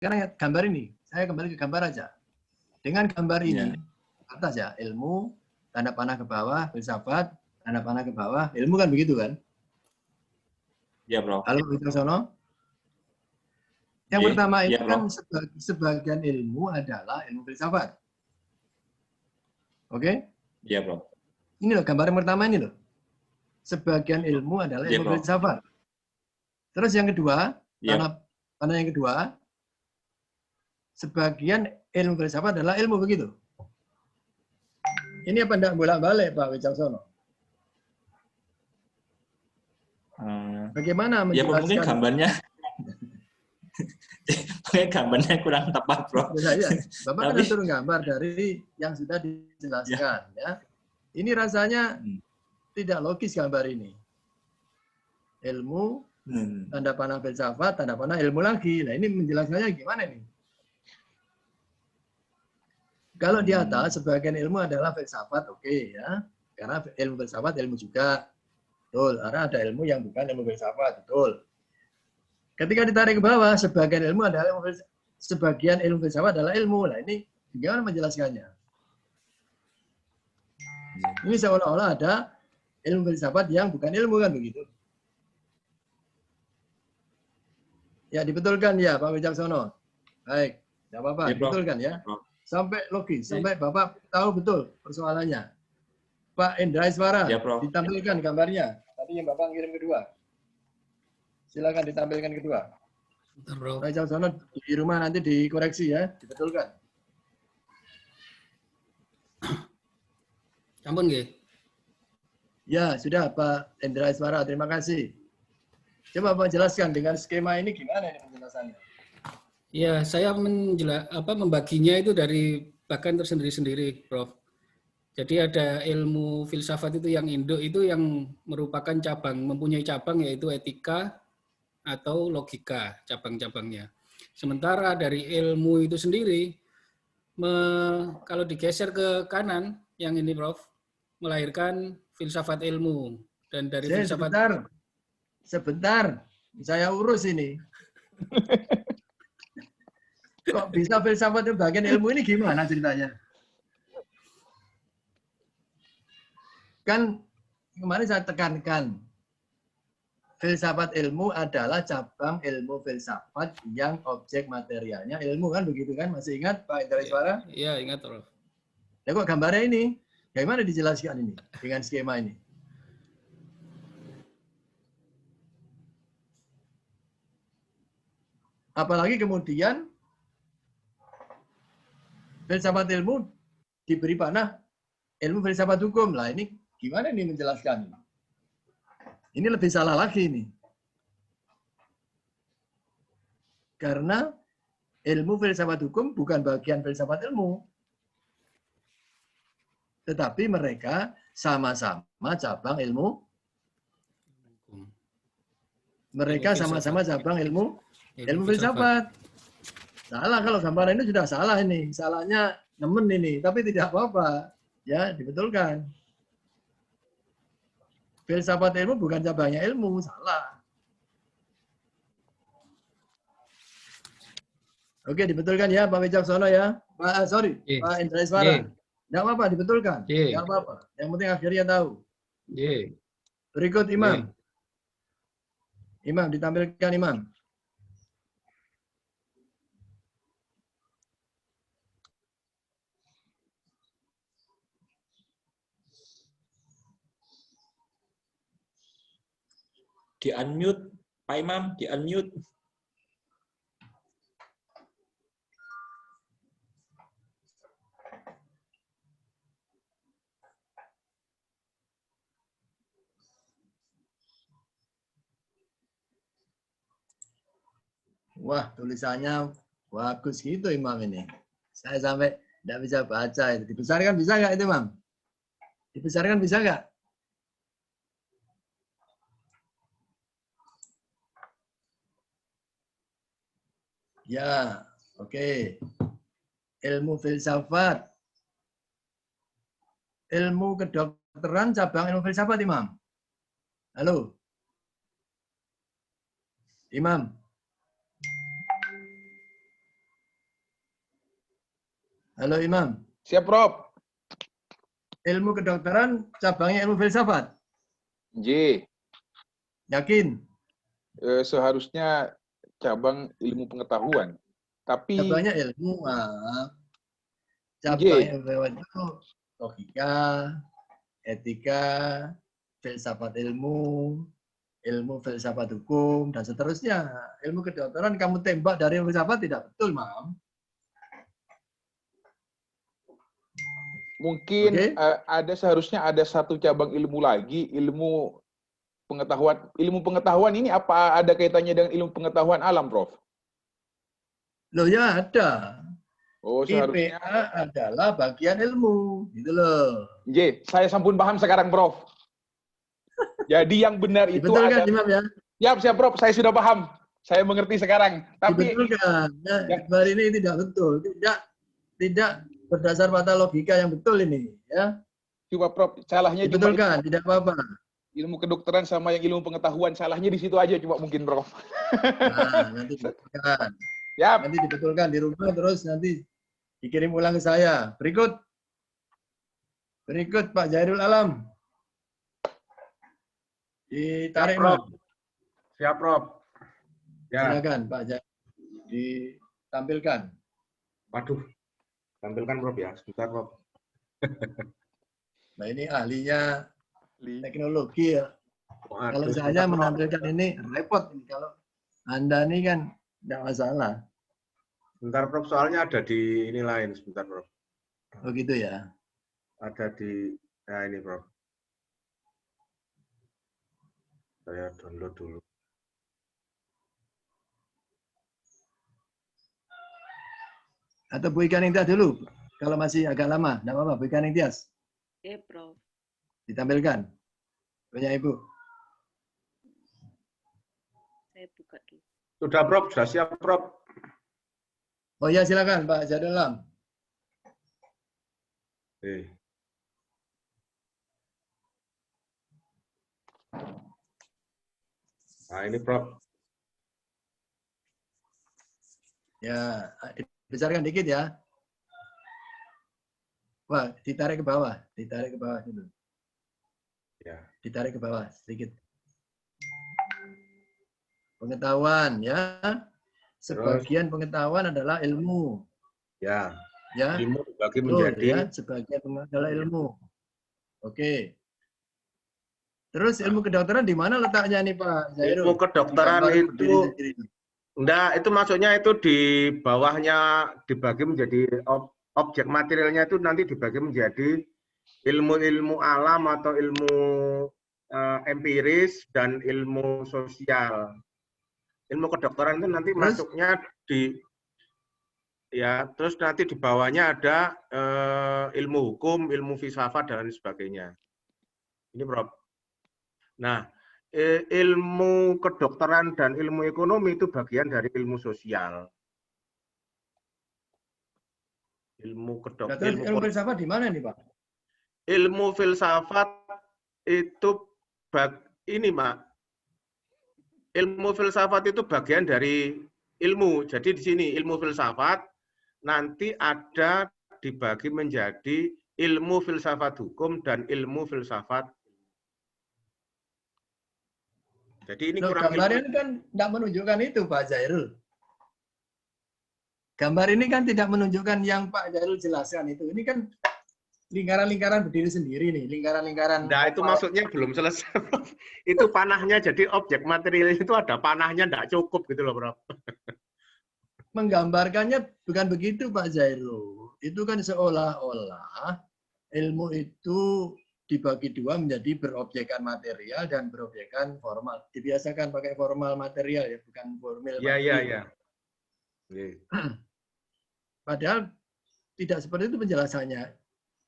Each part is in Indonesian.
Sekarang gambar ini, saya kembali ke gambar aja. Dengan gambar ini, atas ya, ilmu, tanda panah ke bawah, filsafat, tanda panah ke bawah, ilmu kan begitu kan? Ya, Bro. Halo, Wicaksono. Yang pertama itu kan sebagian ilmu adalah ilmu filsafat. Oke? Iya, Bro. Ini loh, gambar yang pertama ini loh. Sebagian ilmu adalah ilmu filsafat. Terus yang kedua, tanah yang kedua, sebagian ilmu filsafat adalah ilmu begitu. Ini apa enggak bolak-balik, Pak Wicaksono? Bagaimana menjelaskan? Ya, mungkin gambarnya kurang tepat, Bro. Ya, Bapak kan turun gambar dari yang sudah dijelaskan. Ya. Ini rasanya tidak logis gambar ini. Ilmu, tanda panah filsafat, tanda panah ilmu lagi. Nah, ini menjelaskannya gimana nih? Kalau di atas, sebagian ilmu adalah filsafat, oke ya. Karena ilmu filsafat, ilmu juga. Betul, karena ada ilmu yang bukan ilmu filsafat, betul. Ketika ditarik ke bawah, sebagian ilmu filsafat adalah ilmu. Nah, ini bagaimana menjelaskannya? Ini seolah-olah ada ilmu filsafat yang bukan ilmu, kan begitu? Ya, dibetulkan ya, Pak Wicaksono. Baik, tidak apa-apa, dibetulkan ya. Sampai logis, sampai Bapak tahu betul persoalannya. Pak Indra Iswara, ditampilkan gambarnya. Tadi yang Bapak kirim kedua. Silakan ditampilkan kedua. Pak Wicaksono di rumah nanti dikoreksi ya, dibetulkan. Ampun, nggih. Ya, sudah Pak Indra Iswara, terima kasih. Coba Pak jelaskan dengan skema ini gimana ini penjelasannya? Ya, saya membaginya itu dari bahkan tersendiri-sendiri, Prof. Jadi ada ilmu filsafat itu yang induk itu yang merupakan mempunyai cabang yaitu etika atau logika, cabang-cabangnya. Sementara dari ilmu itu sendiri, kalau digeser ke kanan, yang ini Prof, melahirkan filsafat ilmu. Dan dari filsafat... Sebentar, saya urus ini. Kok bisa filsafat itu bagian ilmu ini gimana ceritanya? Kan kemarin saya tekankan, filsafat ilmu adalah cabang ilmu filsafat yang objek materialnya ilmu, kan begitu kan? Masih ingat Pak Indra Iswara? Iya, ingat Prof. Ya kok gambarnya ini? Bagaimana dijelaskan ini dengan skema ini? Apalagi kemudian filsafat ilmu diberi panah ilmu filsafat hukum. Lah ini gimana nih menjelaskan? Ini lebih salah lagi nih. Karena ilmu filsafat hukum bukan bagian filsafat ilmu. Tetapi mereka sama-sama cabang ilmu. Mereka sama-sama cabang ilmu filsafat. Salah kalau gambaran ini sudah salah ini. Salahnya nemen ini, tapi tidak apa-apa. Ya, dibetulkan. Filsafat ilmu bukan cabangnya ilmu, salah. Oke, dibetulkan ya Pak Wicaksono ya. Pak Indra Iswara. Tidak apa-apa, dibetulkan. Tidak apa-apa. Yang penting akhirnya tahu. Berikut Imam. Imam, ditampilkan Imam. Di-unmute, Pak Imam, di-unmute. Wah, tulisannya bagus gitu Imam ini. Saya sampai tidak bisa baca itu. Dibesarkan bisa nggak itu Imam? Dibesarkan bisa nggak? Ya, oke. Ilmu filsafat. Ilmu kedokteran cabang ilmu filsafat, Imam. Halo. Imam. Halo Imam. Siap, Prof. Ilmu kedokteran cabangnya ilmu filsafat. J. Yakin? Seharusnya cabang ilmu pengetahuan. Tapi cabangnya ilmu, cabangnya ilmu itu logika, etika, filsafat ilmu, ilmu filsafat hukum, dan seterusnya. Ilmu kedokteran kamu tembak dari filsafat tidak betul, Mam. Mungkin seharusnya ada satu cabang ilmu lagi, ilmu pengetahuan. Ilmu pengetahuan ini apa ada kaitannya dengan ilmu pengetahuan alam, Prof? Loh ya ada. Oh, seharusnya IPA adalah bagian ilmu, gitu loh. J, saya sampun paham sekarang, Prof. Jadi yang benar itu dibetulkan, Imam, ya? Siap, Prof. Saya sudah paham. Saya mengerti sekarang. Tapi dibetulkan. Ya, ini tidak betul. Tidak berdasar pada logika yang betul ini, ya. Coba, Prof. Salahnya dibetulkan, tidak apa-apa. Ilmu kedokteran sama yang ilmu pengetahuan, salahnya di situ aja coba mungkin, Prof. Nah, nanti dibetulkan. Yap. Nanti dibetulkan di rumah, terus nanti dikirim ulang ke saya. Berikut Pak Jairul Alam. Ditarik, Prof. Siap, Prof. Ya. Silakan, Pak Jairul. Ditampilkan. Waduh. Tampilkan, Prof, ya. Sebentar, Prof. Nah, ini ahlinya teknologi, ya. Kalau saya menampilkan ini repot. Kalau Anda ini kan tidak masalah. Sebentar, Prof. Soalnya ada di ini lain. Sebentar, Prof. Oh, gitu ya. Ada di, nah ini, Prof. Saya download dulu. Atau Bu Ika Ningtyas dulu. Kalau masih agak lama, tidak apa-apa. Bu Ika Ningtyas. Oke, Prof. Ditampilkan. Punya Ibu. Saya buka dulu. Sudah, Prof. Sudah siap, Prof. Oh ya, silakan Pak Jairul Alam. Nah, ini, Prof. Ya, dibesarkan dikit ya. Wah, ditarik ke bawah dulu. Ya. Ditarik ke bawah sedikit. Pengetahuan, ya. Sebagian pengetahuan adalah ilmu. Ya. Ya. Ilmu dibagi menjadi. Ya, sebagian adalah ilmu. Oke. Terus ilmu kedokteran di mana letaknya nih Pak Jairul? Ilmu kedokteran itu enggak, itu maksudnya itu di bawahnya dibagi menjadi objek materialnya itu nanti dibagi menjadi ilmu-ilmu alam atau ilmu empiris dan ilmu sosial. Ilmu kedokteran itu nanti masuknya di ya, terus nanti di bawahnya ada ilmu hukum, ilmu filsafat dan lain sebagainya. Ini, Prof. Nah, ilmu kedokteran dan ilmu ekonomi itu bagian dari ilmu sosial. Ilmu kedokteran. Ilmu filsafat di mana nih Pak? Ilmu filsafat itu ini, Pak. Ilmu filsafat itu bagian dari ilmu. Jadi di sini ilmu filsafat nanti ada dibagi menjadi ilmu filsafat hukum dan ilmu filsafat. Jadi ini kurang gambar ini kan tidak menunjukkan itu Pak Jairul. Gambar ini kan tidak menunjukkan yang Pak Jairul jelaskan itu. Ini kan lingkaran-lingkaran berdiri sendiri nih, lingkaran-lingkaran. Nah, itu maksudnya belum selesai. Itu panahnya, jadi objek material itu ada panahnya, tidak cukup gitu loh, Prof. Menggambarkannya bukan begitu Pak Jairul. Itu kan seolah-olah ilmu itu dibagi dua menjadi berobjekan material dan berobjekan formal. Dibiasakan pakai formal material ya, bukan formil. Iya. Padahal tidak seperti itu penjelasannya.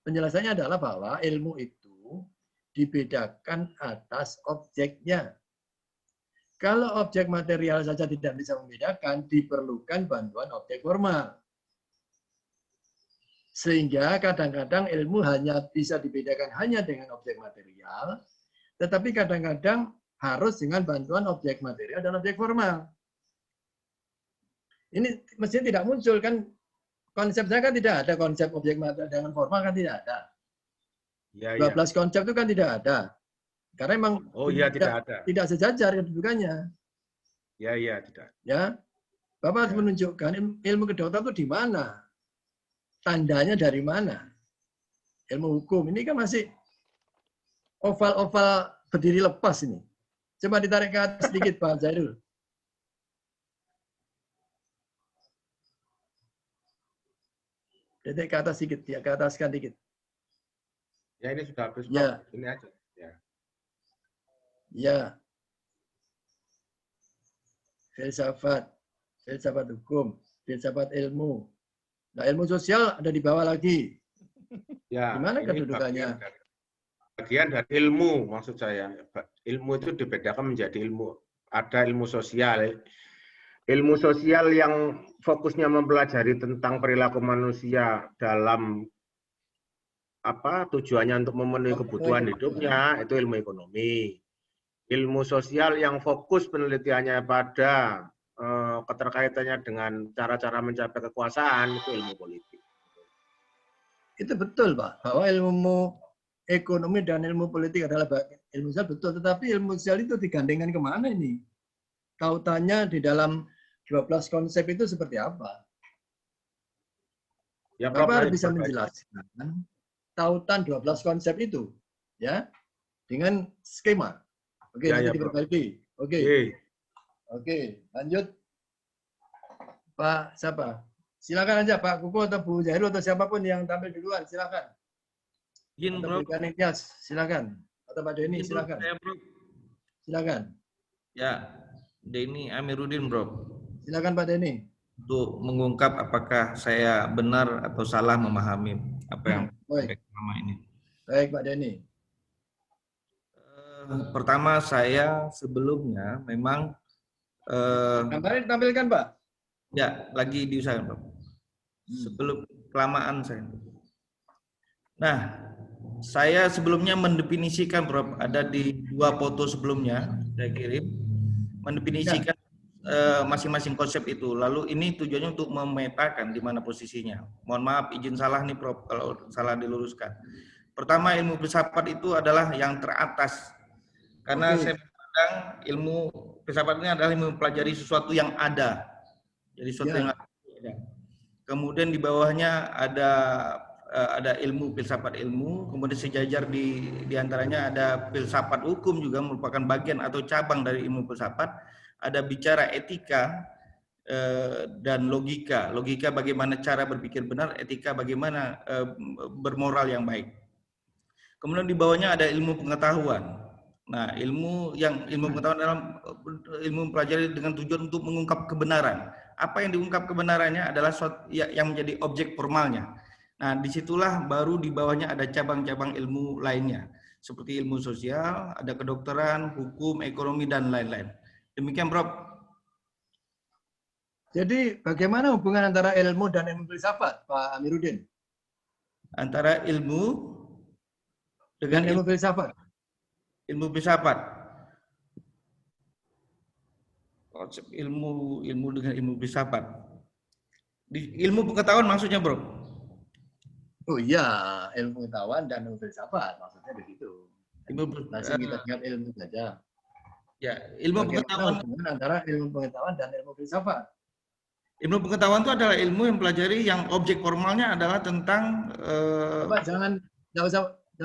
Penjelasannya adalah bahwa ilmu itu dibedakan atas objeknya. Kalau objek material saja tidak bisa membedakan, diperlukan bantuan objek formal. Sehingga kadang-kadang ilmu hanya bisa dibedakan hanya dengan objek material, tetapi kadang-kadang harus dengan bantuan objek material dan objek formal. Ini mestinya tidak muncul kan konsepnya kan tidak ada, konsep objek material dengan formal kan tidak ada. Ya, 12 konsep itu kan tidak ada. Karena memang tidak ada. Tidak sejajar kedudukannya. Ya, tidak. Ya. Bapak harus menunjukkan ilmu kedokteran itu di mana? Tandanya dari mana? Ilmu hukum ini kan masih oval-oval berdiri lepas ini. Coba ditarik ke atas sedikit Pak Jairul. Detik ke atas sedikit, ya, ke ataskan dikit. Ya, ini sudah habis. Ya. Ini aja. Ya. Ya. Filsafat hukum, filsafat ilmu. Nah, ilmu sosial ada di bawah lagi. Ya. Gimana kedudukannya? Bagian dari ilmu, maksud saya. Ilmu itu dibedakan menjadi ilmu. Ada ilmu sosial. Ilmu sosial yang fokusnya mempelajari tentang perilaku manusia dalam tujuannya untuk memenuhi kebutuhan hidupnya, itu ilmu ekonomi. Ilmu sosial yang fokus penelitiannya pada keterkaitannya dengan cara-cara mencapai kekuasaan, itu ilmu politik. Itu betul, Pak, bahwa ilmu ekonomi dan ilmu politik adalah ilmu sosial, betul. Tetapi ilmu sosial itu digandengkan kemana ini? Kautannya di dalam 12 konsep itu seperti apa? Ya, Bapak bisa menjelaskan tautan 12 konsep itu, ya, dengan skema. Oke, nanti diperbaiki. Oke, lanjut. Pak siapa? Silakan aja Pak Kuku atau Bu Jairul atau siapapun yang tampil duluan, silakan. Izin, Bro. Silakan. Atau Pak Denny, silakan. Silakan. Ya, Denny Amiruddin, Bro. Silakan Pak Denny. Untuk mengungkap apakah saya benar atau salah memahami apa yang selama ini. Baik, Pak Denny. Pertama, saya sebelumnya memang gambarnya tampilkan, Pak. Ya, lagi diusahakan, Bro. Sebelum kelamaan saya. Nah, saya sebelumnya mendefinisikan, Bro, ada di 2 foto sebelumnya saya kirim, mendefinisikan masing-masing konsep itu. Lalu ini tujuannya untuk memetakan di mana posisinya. Mohon maaf, izin salah nih, Prof, kalau salah diluruskan. Pertama, ilmu filsafat itu adalah yang teratas. Karena saya pandang ilmu filsafat ini adalah ilmu mempelajari sesuatu yang ada. Jadi sesuatu yang ada. Kemudian di bawahnya ada ilmu filsafat ilmu, kemudian sejajar di antaranya ada filsafat hukum juga merupakan bagian atau cabang dari ilmu filsafat. Ada bicara etika dan logika. Logika bagaimana cara berpikir benar, etika bagaimana bermoral yang baik. Kemudian di bawahnya ada ilmu pengetahuan. Nah, ilmu pengetahuan dalam ilmu mempelajari dengan tujuan untuk mengungkap kebenaran. Apa yang diungkap kebenarannya adalah yang menjadi objek formalnya. Nah, disitulah baru di bawahnya ada cabang-cabang ilmu lainnya. Seperti ilmu sosial, ada kedokteran, hukum, ekonomi, dan lain-lain. Demikian, Prof. Jadi, bagaimana hubungan antara ilmu dan ilmu filsafat, Pak Amiruddin? Antara ilmu dengan ilmu filsafat. Ilmu filsafat. Konsep ilmu dengan ilmu filsafat. Di ilmu pengetahuan maksudnya, Bro? Oh iya, ilmu pengetahuan dan ilmu filsafat maksudnya begitu. Langsung kita ingat ilmu saja. Ya, ilmu pengetahuan antara ilmu pengetahuan dan ilmu filsafat. Ilmu pengetahuan itu adalah ilmu yang pelajari yang objek formalnya adalah tentang Pak, nggak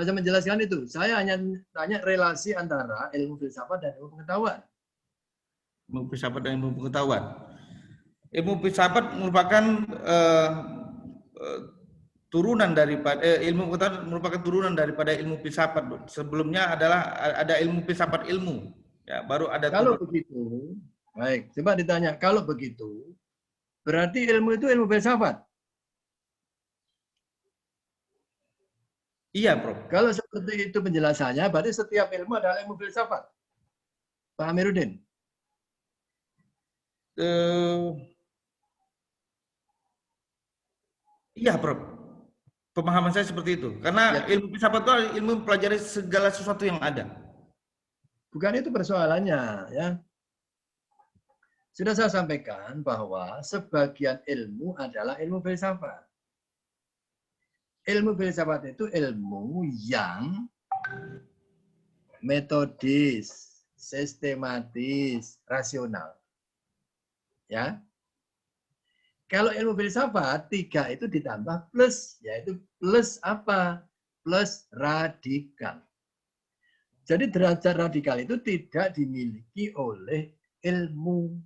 usah menjelaskan itu. Saya hanya tanya relasi antara ilmu filsafat dan ilmu pengetahuan. Ilmu filsafat dan ilmu pengetahuan. Ilmu filsafat merupakan turunan daripada ilmu pengetahuan merupakan turunan daripada ilmu filsafat. Sebelumnya ada ilmu filsafat ilmu. Ya, baru ada. Kalau begitu, baik. Coba ditanya. Kalau begitu, berarti ilmu itu ilmu filsafat. Iya, Prof. Kalau seperti itu penjelasannya, berarti setiap ilmu adalah ilmu filsafat. Pak Amiruddin. Iya, Prof. Pemahaman saya seperti itu. Karena ilmu filsafat itu ilmu mempelajari segala sesuatu yang ada. Bukan itu persoalannya, ya. Sudah saya sampaikan bahwa sebagian ilmu adalah ilmu filsafat. Ilmu filsafat itu ilmu yang metodis, sistematis, rasional. Ya. Kalau ilmu filsafat, 3 itu ditambah plus, yaitu plus apa? Plus radikal. Jadi derajat radikal itu tidak dimiliki oleh ilmu.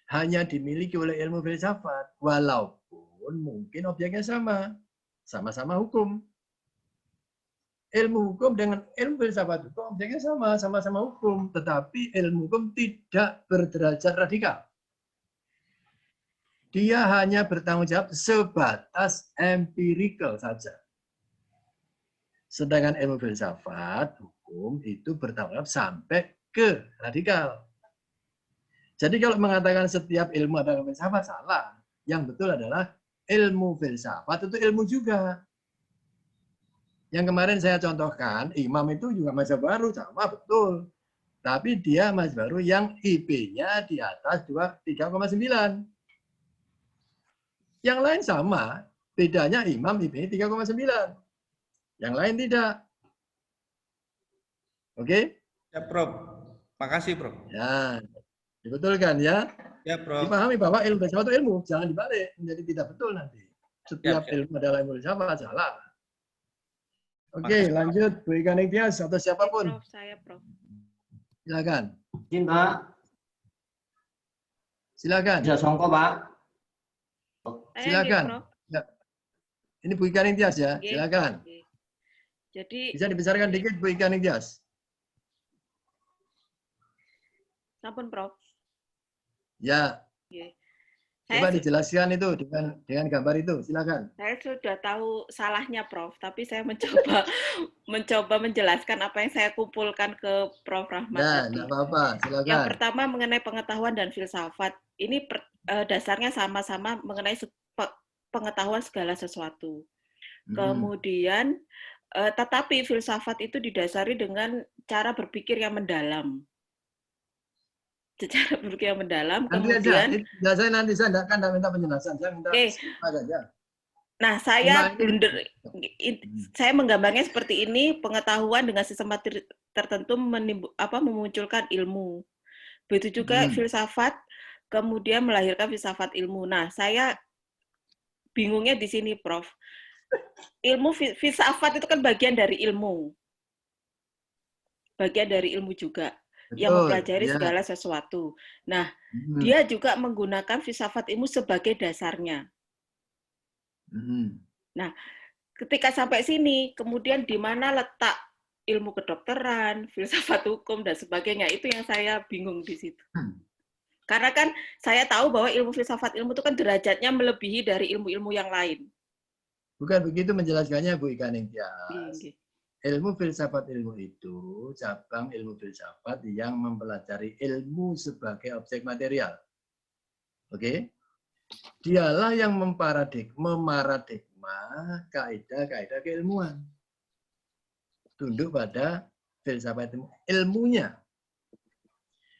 Hanya dimiliki oleh ilmu filsafat. Walaupun mungkin objeknya sama. Sama-sama hukum. Ilmu hukum dengan ilmu filsafat itu objeknya sama. Sama-sama hukum. Tetapi ilmu hukum tidak berderajat radikal. Dia hanya bertanggung jawab sebatas empirical saja. Sedangkan ilmu filsafat, hukum, itu bertanggung jawab sampai ke radikal. Jadi kalau mengatakan setiap ilmu adalah filsafat, salah. Yang betul adalah ilmu filsafat itu ilmu juga. Yang kemarin saya contohkan, imam itu juga mazhab baru, sama betul. Tapi dia mazhab baru yang IP-nya di atas 3,9. Yang lain sama, bedanya imam IP-nya 3,9. Yang lain tidak. Oke? Ya, Prof. Makasih, Prof. Ya, dibetulkan ya. Ya, Prof. Dipahami bahwa ilmu filsafat itu ilmu, jangan dibalik menjadi tidak betul nanti. Setiap ilmu adalah ilmu filsafat, salah. Oke, lanjut Bu Ika Ningtyas atau siapapun. Prof, saya Prof. Silakan. Izin, Pak. Silakan. Bisa songko, Pak. Silakan. Ya. Ini Bu Ika Ningtyas ya. Silakan. Jadi bisa dibesarkan dikit Bu Ika Ningtyas. Sampun, Prof. Ya. Coba dijelaskan itu dengan gambar itu, silakan. Saya sudah tahu salahnya, Prof. Tapi saya mencoba menjelaskan apa yang saya kumpulkan ke Prof. Rahmat. Ya, tidak apa-apa, silakan. Yang pertama mengenai pengetahuan dan filsafat. Ini dasarnya sama-sama mengenai pengetahuan segala sesuatu. Kemudian, tetapi filsafat itu didasari dengan cara berpikir yang mendalam. Secara berpikir yang mendalam. Nanti kemudian aja. Saya tidak minta penjelasan, saya minta saja. Nah, saya menggambarnya seperti ini, pengetahuan dengan sistema tertentu memunculkan ilmu. Begitu juga filsafat, kemudian melahirkan filsafat ilmu. Nah, saya bingungnya di sini, Prof. Ilmu filsafat itu kan bagian dari ilmu. Bagian dari ilmu juga. Betul, yang mempelajari segala sesuatu. Nah, dia juga menggunakan filsafat ilmu sebagai dasarnya. Nah, ketika sampai sini, kemudian di mana letak ilmu kedokteran, filsafat hukum, dan sebagainya, itu yang saya bingung di situ. Karena kan saya tahu bahwa ilmu filsafat ilmu itu kan derajatnya melebihi dari ilmu-ilmu yang lain. Bukan begitu menjelaskannya, Bu Ika Ningtyas. Ilmu filsafat ilmu itu cabang ilmu filsafat yang mempelajari ilmu sebagai objek material. Oke? Dialah yang memaradigma kaidah-kaidah keilmuan. Tunduk pada filsafat ilmunya.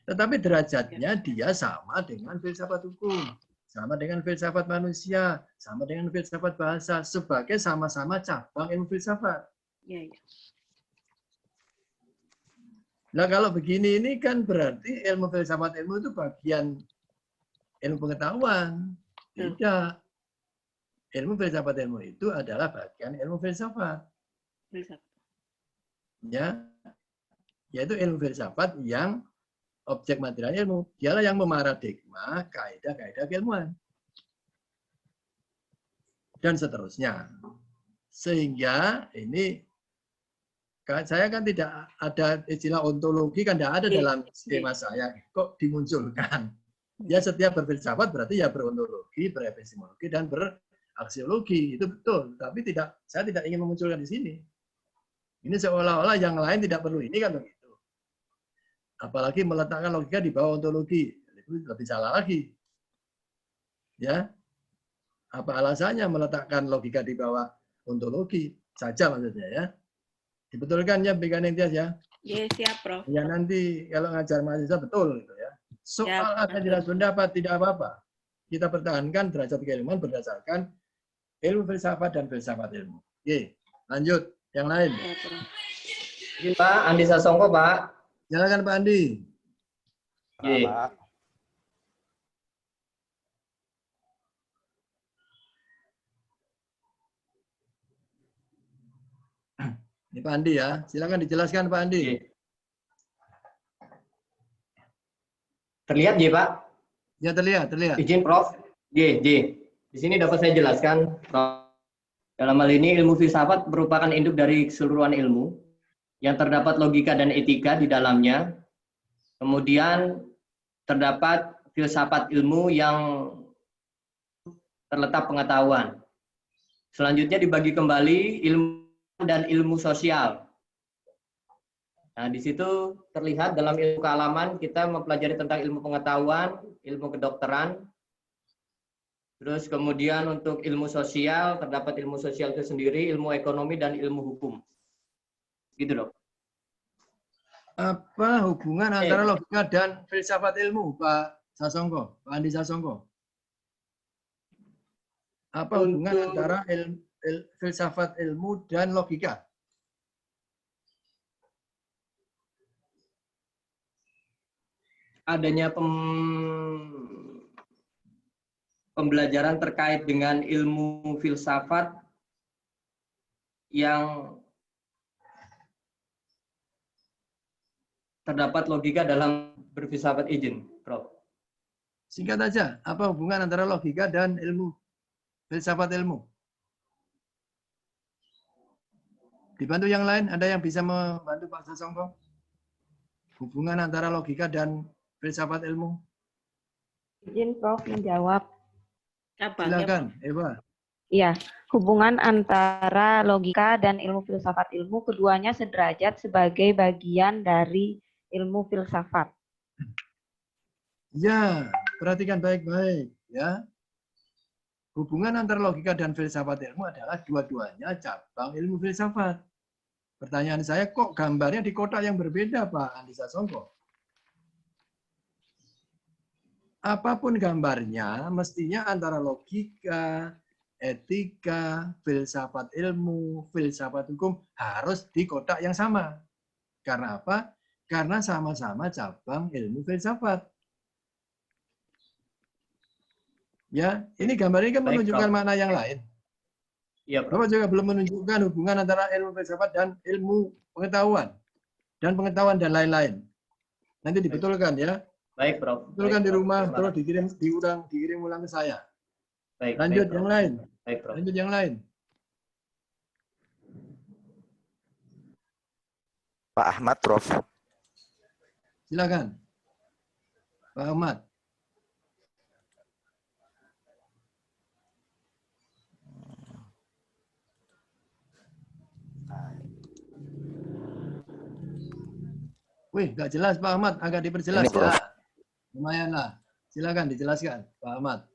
Tetapi derajatnya dia sama dengan filsafat hukum, sama dengan filsafat manusia, sama dengan filsafat bahasa, sebagai sama-sama cabang ilmu filsafat. Ya. Nah kalau begini ini kan berarti ilmu filsafat ilmu itu bagian ilmu pengetahuan. Tidak. Ilmu filsafat ilmu itu adalah bagian ilmu filsafat. Ya. Yaitu ilmu filsafat yang objek material ilmu. Dialah yang memaradigma kaidah-kaidah keilmuan. Dan seterusnya. Sehingga ini saya kan tidak ada istilah ontologi, kan tidak ada dalam skema saya. Kok dimunculkan? Ya setiap berfilsafat berarti ya berontologi, berepistemologi, dan beraksiologi. Itu betul. Tapi saya tidak ingin memunculkan di sini. Ini seolah-olah yang lain tidak perlu ini kan begitu. Apalagi meletakkan logika di bawah ontologi. Itu lebih salah lagi. Ya. Apa alasannya meletakkan logika di bawah ontologi? Saja maksudnya ya. Dibetulkan ya, Bu Ika Ningtyas ya? Ya, siap, Prof. Ya nanti kalau ngajar mahasiswa betul gitu ya. Soal ada jelas pendapat tidak apa-apa. Kita pertahankan derajat keilmuan berdasarkan ilmu filsafat dan filsafat ilmu. Oke, lanjut. Yang lain. Pak, Andi Sasongko, Pak. Silakan Pak Andi. Pak. Ini Pak Andi ya. Silakan dijelaskan Pak Andi. Terlihat, J, Pak? Ya, terlihat. Izin, Prof. J. Di sini dapat saya jelaskan, Prof. Dalam hal ini, ilmu filsafat merupakan induk dari keseluruhan ilmu yang terdapat logika dan etika di dalamnya. Kemudian terdapat filsafat ilmu yang terletak pengetahuan. Selanjutnya dibagi kembali ilmu dan ilmu sosial. Nah, di situ terlihat dalam ilmu kealaman kita mempelajari tentang ilmu pengetahuan, ilmu kedokteran. Terus kemudian untuk ilmu sosial, terdapat ilmu sosial itu sendiri, ilmu ekonomi, dan ilmu hukum. Gitu, Dok. Apa hubungan antara logika dan filsafat ilmu, Pak Sasongko, Pak Andi Sasongko? Apa hubungan antara filsafat ilmu dan logika? Adanya pembelajaran terkait dengan ilmu filsafat yang terdapat logika dalam berfilsafat, izin, Prof. Singkat aja, apa hubungan antara logika dan ilmu filsafat ilmu? Dibantu yang lain, ada yang bisa membantu Pak Sasongko? Hubungan antara logika dan filsafat ilmu? Izin Prof menjawab. Silakan, Eva. Iya, hubungan antara logika dan ilmu filsafat ilmu, keduanya sederajat sebagai bagian dari ilmu filsafat. Ya, perhatikan baik-baik ya. Hubungan antara logika dan filsafat ilmu adalah dua-duanya cabang ilmu filsafat. Pertanyaan saya, kok gambarnya di kotak yang berbeda, Pak Andi Sasongko? Apapun gambarnya, mestinya antara logika, etika, filsafat ilmu, filsafat hukum harus di kotak yang sama. Karena apa? Karena sama-sama cabang ilmu filsafat. Ya, ini gambar ini kan menunjukkan makna yang lain. Ya, Bapak juga belum menunjukkan hubungan antara ilmu filsafat dan ilmu pengetahuan dan lain-lain. Nanti dibetulkan ya. Baik, Prof. Betulkan di rumah, terus dikirim ulang ke saya. Baik, lanjut baik, yang lain. Baik, Prof. Lanjut yang lain. Pak Ahmad, Prof. Silakan. Pak Ahmad. Wih, nggak jelas Pak Ahmad, agak diperjelas ini, Prof. ya. Lumayan lah. Silakan dijelaskan, Pak Ahmad.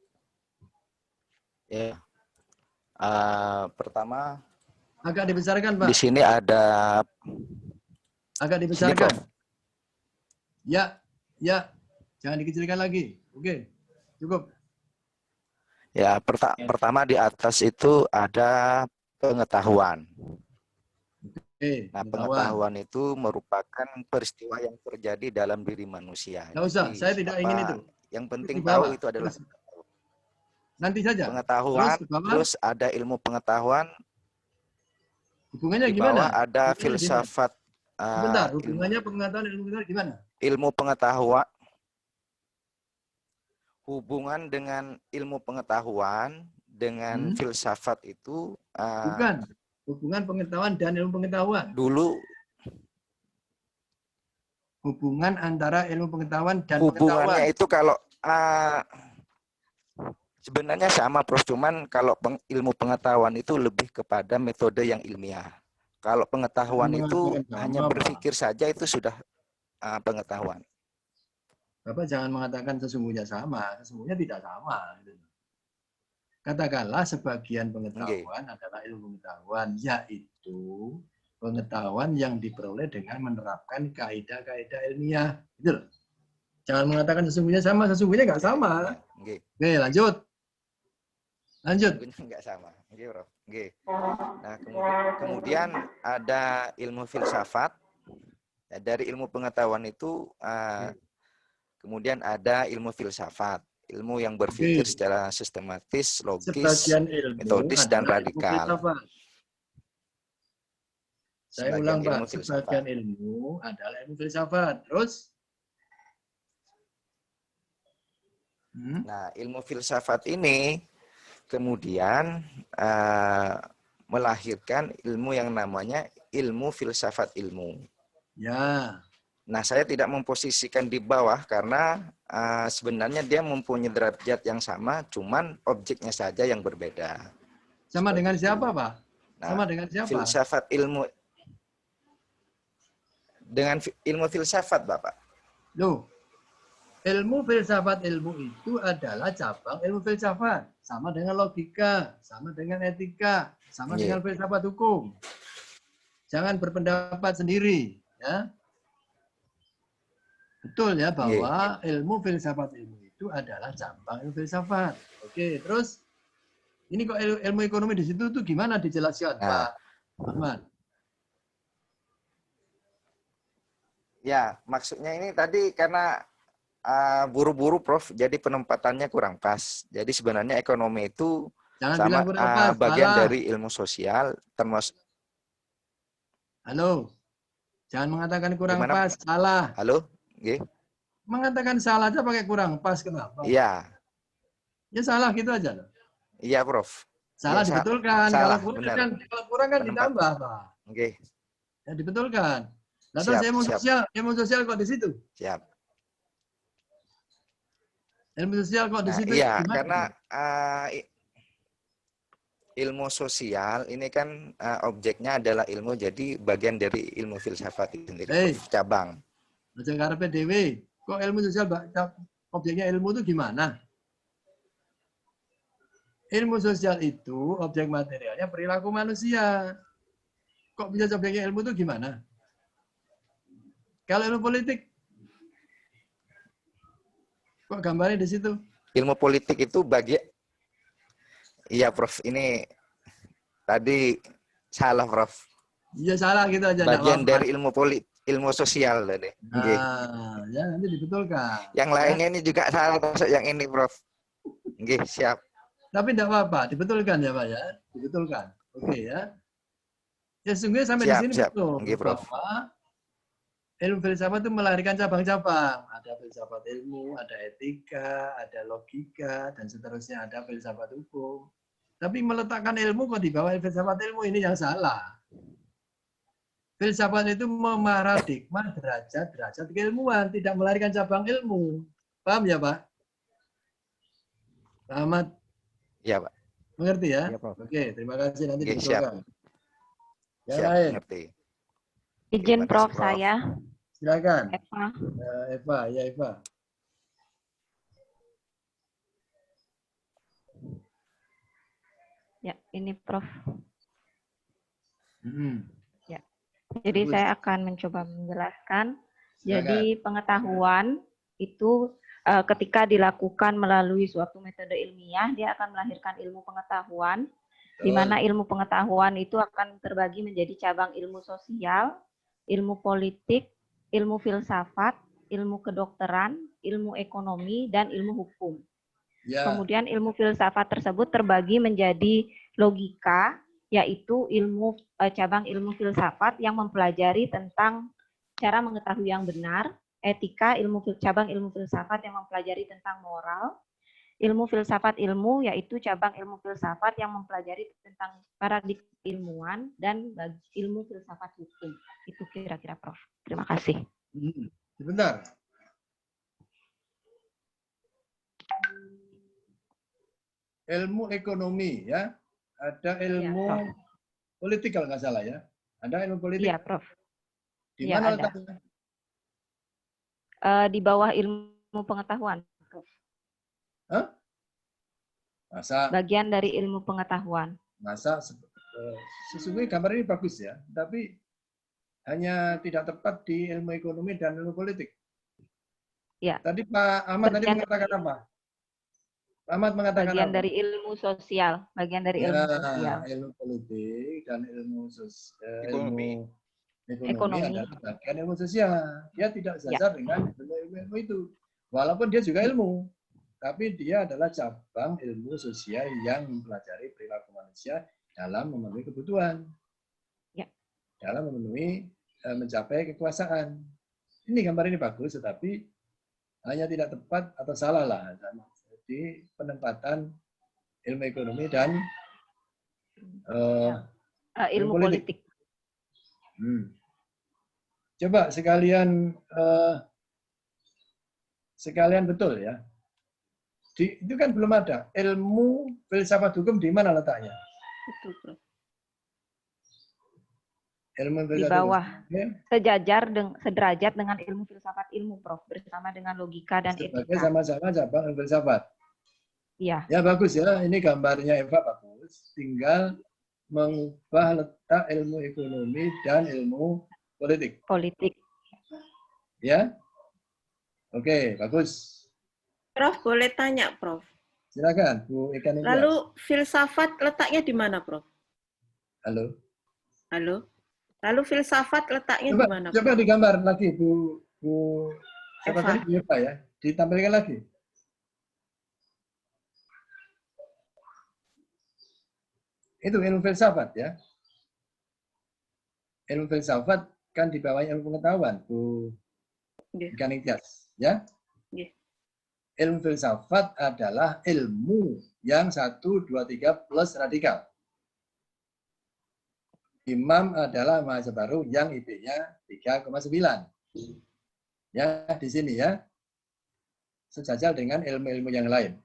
Ya. Pertama. Agak dibesarkan, Pak. Di sini ada. Agak dibesarkan. Ya. Jangan dikecilkan lagi. Oke, cukup. Ya, pertama di atas itu ada pengetahuan. Nah, pengetahuan itu merupakan peristiwa yang terjadi dalam diri manusia. Nggak usah, saya tidak ingin itu. Yang penting tahu itu adalah nanti saja. Pengetahuan, terus ada ilmu pengetahuan. Hubungannya di gimana? Bawah ada filsafat. Bentar, hubungannya pengetahuan ilmu pengetahuan gimana? Ilmu pengetahuan. Hubungan dengan ilmu pengetahuan dengan filsafat itu. Bukan. Hubungan pengetahuan dan ilmu pengetahuan. Dulu. Hubungan antara ilmu pengetahuan dan hubungannya pengetahuan. Itu kalau sebenarnya sama, Prof. Cuman kalau ilmu pengetahuan itu lebih kepada metode yang ilmiah. Kalau pengetahuan itu hanya berpikir saja itu sudah pengetahuan. Bapak jangan mengatakan sesungguhnya sama. Sesungguhnya tidak sama. Katakanlah sebagian pengetahuan adalah ilmu pengetahuan, yaitu pengetahuan yang diperoleh dengan menerapkan kaidah-kaidah ilmiah. Gitu loh. Jangan mengatakan sesungguhnya nggak sama. Oke, lanjut. Lanjut. sesungguhnya nggak sama. Oke, Prof. Oke. Nah, kemudian ada ilmu filsafat. Ya, dari ilmu pengetahuan itu kemudian ada ilmu filsafat, ilmu yang berpikir secara sistematis, logis, metodis, dan radikal. Saya ulang, Pak. Sebagian ilmu adalah ilmu filsafat. Terus? Nah, ilmu filsafat ini kemudian melahirkan ilmu yang namanya ilmu filsafat ilmu. Ya. Nah, saya tidak memposisikan di bawah karena sebenarnya dia mempunyai derajat yang sama, cuman objeknya saja yang berbeda. Sama dengan siapa, Pak? Nah, sama dengan siapa? Filsafat ilmu dengan ilmu filsafat, Bapak. Loh, ilmu filsafat ilmu itu adalah cabang ilmu filsafat. Sama dengan logika, sama dengan etika, sama dengan filsafat hukum. Jangan berpendapat sendiri. Ya. Betul ya bahwa ilmu filsafat ilmu itu adalah cabang ilmu filsafat. Oke, terus ini kok ilmu ekonomi di situ tuh gimana dijelaskan, Pak Ahmad? Ya, maksudnya ini tadi karena buru-buru, Prof. Jadi penempatannya kurang pas. Jadi sebenarnya ekonomi itu sama bagian dari ilmu sosial, termasuk. Halo, jangan mengatakan kurang pas, salah. Halo, G. Mengatakan salah aja pakai kurang pas, kenapa? Iya. Ya salah gitu aja loh. Iya, Prof. Salah ya, dibetulkan. Salah, kalau kurang kan ditambah, Pak. Oke. Ya dibetulkan. Nah, terus ilmu sosial kok di situ? Siap. Ilmu sosial kok di situ? Iya, karena ilmu sosial ini kan objeknya adalah ilmu, jadi bagian dari ilmu filsafat itu sendiri, cabang. Macam karepe dhewe, kok ilmu sosial objeknya ilmu itu gimana? Ilmu sosial itu objek materialnya perilaku manusia. Kok bisa objeknya ilmu itu gimana? Kalau ilmu politik, kok gambarnya di situ? Ilmu politik itu iya, Prof. Ini tadi salah, Prof. Iya, salah gitu aja. Bagian dari ilmu sosial tadi. Ya nanti dibetulkan. Yang lainnya ini juga salah, termasuk yang ini, Prof. Oke, siap. Tapi tidak apa-apa, dibetulkan ya, Pak ya. Dibetulkan. Oke ya. Ya sungguh sampai di sini betul. Bahwa ilmu filsafat itu melahirkan cabang-cabang. Ada filsafat ilmu, ada etika, ada logika, dan seterusnya. Ada filsafat hukum. Tapi meletakkan ilmu kok di bawah filsafat ilmu, ini yang salah. Filsafat itu memaradigma derajat-derajat keilmuan, tidak melahirkan cabang ilmu. Paham ya, Pak? Pak Ahmad? Iya, Pak. Mengerti ya? Ya, Prof. Oke, terima kasih. Nanti dibetulkan. Yang lain? Ngerti. Izin Prof, saya. Silakan. Eva. Eva. Ya, ini Prof. Ya. Jadi saya akan mencoba menjelaskan. Jadi pengetahuan itu ketika dilakukan melalui suatu metode ilmiah, dia akan melahirkan ilmu pengetahuan, di mana ilmu pengetahuan itu akan terbagi menjadi cabang ilmu sosial, ilmu politik, ilmu filsafat, ilmu kedokteran, ilmu ekonomi, dan ilmu hukum. Ya. Kemudian ilmu filsafat tersebut terbagi menjadi logika, yaitu cabang ilmu filsafat yang mempelajari tentang cara mengetahui yang benar, etika, cabang ilmu filsafat yang mempelajari tentang moral, ilmu filsafat ilmu, yaitu cabang ilmu filsafat yang mempelajari tentang paradigma ilmuwan, dan ilmu filsafat hukum. Itu kira-kira, Prof. Terima kasih. Sebentar. Ilmu ekonomi, ya. Ada ilmu politik kalau nggak salah, ya. Ada ilmu politik? Iya, Prof. Di mana letaknya? Di bawah ilmu pengetahuan, Prof. Hah? Masa? Bagian dari ilmu pengetahuan. Masa sesungguhnya gambar ini bagus ya, tapi hanya tidak tepat di ilmu ekonomi dan ilmu politik. Ya. Tadi Pak Ahmad tadi mengatakan apa? Pak Ahmad mengatakan bagian apa? dari ilmu sosial, bagian dari ilmu sosial. Ilmu politik dan ilmu Ekonomi. ekonomi adalah bagian ilmu sosial. Dia tidak sejajar dengan ilmu itu. Walaupun dia juga ilmu, tapi dia adalah cabang ilmu sosial yang mempelajari perilaku manusia dalam memenuhi kebutuhan. Ya. Dalam memenuhi mencapai kekuasaan. Ini gambar ini bagus, tetapi hanya tidak tepat atau salah lah di penempatan ilmu ekonomi dan ilmu politik. Coba sekalian betul ya. Itu kan belum ada ilmu filsafat hukum di mana letaknya? Betul, Prof. Ilmu Di bawah, sederajat dengan ilmu filsafat ilmu, Prof, bersama dengan logika dan etika. Sama-sama cabang ilmu filsafat. Iya. Ya bagus ya, ini gambarnya Eva bagus. Tinggal mengubah letak ilmu ekonomi dan ilmu politik. Politik. Ya, oke, bagus. Prof, boleh tanya, Prof? Silakan, Bu Eka Ningtyas. Lalu filsafat letaknya di mana, Prof? Halo. Lalu filsafat letaknya di mana? Coba digambar lagi, Bu siapa tadi, Bu Eva ya? Ditampilkan lagi. Itu ilmu filsafat ya. Ilmu filsafat kan di bawahnya ilmu pengetahuan, Bu Eka Ningtyas, ya. Ilmu filsafat adalah ilmu yang 1, 2, 3 plus radikal. Imam adalah mahasiswa baru yang IP-nya 3,9. Ya, di sini ya. Sejajar dengan ilmu-ilmu yang lain.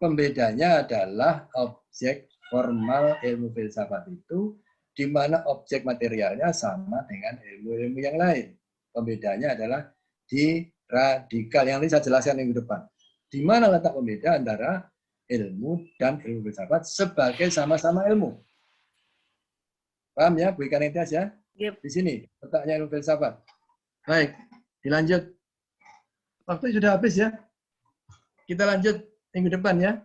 Pembedanya adalah objek formal ilmu filsafat itu, di mana objek materialnya sama dengan ilmu-ilmu yang lain. Pembedanya adalah di radikal, yang ini saya jelaskan minggu depan. Di mana letak pembeda antara ilmu dan ilmu filsafat sebagai sama-sama ilmu. Paham ya, Bu Eka Ningtyas ya? Yep. Di sini letaknya ilmu filsafat. Baik, dilanjut. Waktu sudah habis ya. Kita lanjut minggu depan ya.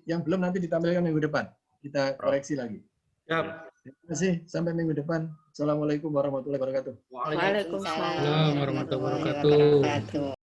Yang belum nanti ditampilkan minggu depan. Kita koreksi lagi. Siap. Terima kasih. Sampai minggu depan. Assalamualaikum warahmatullahi wabarakatuh. Waalaikumsalam warahmatullahi wabarakatuh.